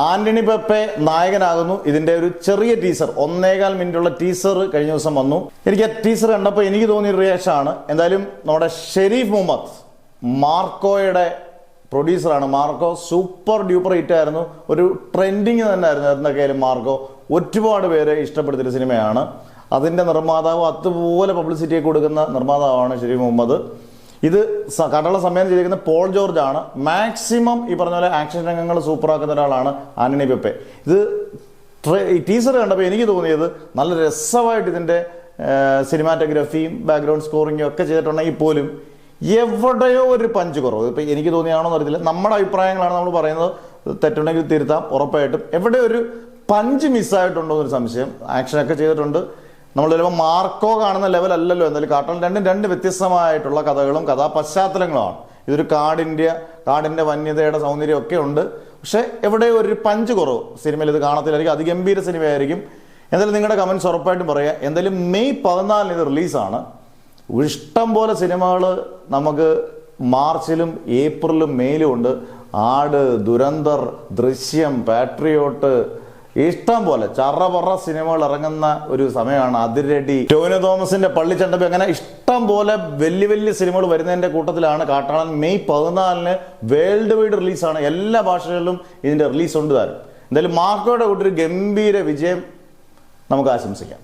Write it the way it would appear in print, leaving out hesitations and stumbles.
ആന്റണി പെപ്പെ നായകനാകുന്നു. ഇതിന്റെ ഒരു ചെറിയ ടീസർ, 1.25 മിനിറ്റുള്ള ടീസർ കഴിഞ്ഞ ദിവസം വന്നു. എനിക്ക് ആ ടീസർ കണ്ടപ്പോൾ എനിക്ക് തോന്നിയ റിയാക്ഷൻ ആണ്. എന്തായാലും നമ്മുടെ ഷെരീഫ് മുഹമ്മദ് മാർക്കോയുടെ പ്രൊഡ്യൂസറാണ്. മാർക്കോ സൂപ്പർ ഡ്യൂപ്പർ ഹിറ്റ് ആയിരുന്നു, ഒരു ട്രെൻഡിങ് തന്നെ ആയിരുന്നു. എന്തൊക്കെയായാലും മാർക്കോ ഒരുപാട് പേരെ ഇഷ്ടപ്പെടുത്തിയ സിനിമയാണ്. അതിന്റെ നിർമ്മാതാവ് അതുപോലെ പബ്ലിസിറ്റി കൊടുക്കുന്ന നിർമ്മാതാവാണ് ഷെരീഫ് മുഹമ്മദ്. ഇത് കടല സമയം ചെയ്തിരിക്കുന്ന പോൾ ജോർജ് ആണ്. മാക്സിമം ഈ പറഞ്ഞ പോലെ ആക്ഷൻ രംഗങ്ങൾ സൂപ്പറാക്കുന്ന ഒരാളാണ് ആന്റണി പെപ്പെ. ഇത് ടീസർ കണ്ടപ്പോൾ എനിക്ക് തോന്നിയത് നല്ല രസമായിട്ട് ഇതിന്റെ സിനിമാറ്റോഗ്രാഫിയും ബാക്ക്ഗ്രൗണ്ട് സ്കോറിങ്ങും ഒക്കെ ചെയ്തിട്ടുണ്ടെങ്കിൽ പോലും എവിടെയോ ഒരു പഞ്ച് കുറവ്. ഇപ്പം എനിക്ക് തോന്നിയാണോ എന്ന് അറിയത്തില്ല, നമ്മുടെ അഭിപ്രായങ്ങളാണ് നമ്മൾ പറയുന്നത്. തെറ്റുണ്ടെങ്കിൽ തിരുത്താം ഉറപ്പായിട്ടും. എവിടെ ഒരു പഞ്ച് മിസ്സായിട്ടുണ്ടോ എന്നൊരു സംശയം. ആക്ഷനൊക്കെ ചെയ്തിട്ടുണ്ട്. നമ്മൾ ചിലപ്പോൾ മാർക്കോ കാണുന്ന ലെവൽ അല്ലല്ലോ. എന്തായാലും കാർട്ടൂൺ രണ്ട് വ്യത്യസ്തമായിട്ടുള്ള കഥകളും പശ്ചാത്തലങ്ങളുമാണ്. ഇതൊരു കാടിന്റെ വന്യതയുടെ സൗന്ദര്യം ഒക്കെ ഉണ്ട്. പക്ഷെ എവിടെ ഒരു പഞ്ച് കുറവ് സിനിമയിൽ ഇത് കാണത്തില്ലായിരിക്കും. അതിഗംഭീര സിനിമയായിരിക്കും. എന്തായാലും നിങ്ങളുടെ കമന്റ്സ് ഉറപ്പായിട്ടും പറയുക. എന്തായാലും മെയ് 14 ഇത് റിലീസാണ്. ഇഷ്ടം പോലെ സിനിമകൾ നമുക്ക് മാർച്ചിലും ഏപ്രിലും മെയിലും ഉണ്ട്. ആട്, ദുരന്തർ, ദൃശ്യം, പാട്രിയോട്ട്, ഇഷ്ടം പോലെ ചറപറ സിനിമകൾ ഇറങ്ങുന്ന ഒരു സമയമാണ്. അതിരടി, ടോവിനോ തോമസിന്റെ പള്ളിച്ചണ്ടപ്പി, അങ്ങനെ ഇഷ്ടം പോലെ വലിയ സിനിമകൾ വരുന്നതിന്റെ കൂട്ടത്തിലാണ് കാട്ടാളൻ. മെയ് 14 വേൾഡ് വൈഡ് റിലീസാണ്. എല്ലാ ഭാഷകളിലും ഇതിന്റെ റിലീസ് ഉണ്ട് താനും. എന്തായാലും മാർക്കോയുടെ കൂട്ടൊരു ഗംഭീര വിജയം നമുക്ക് ആശംസിക്കാം.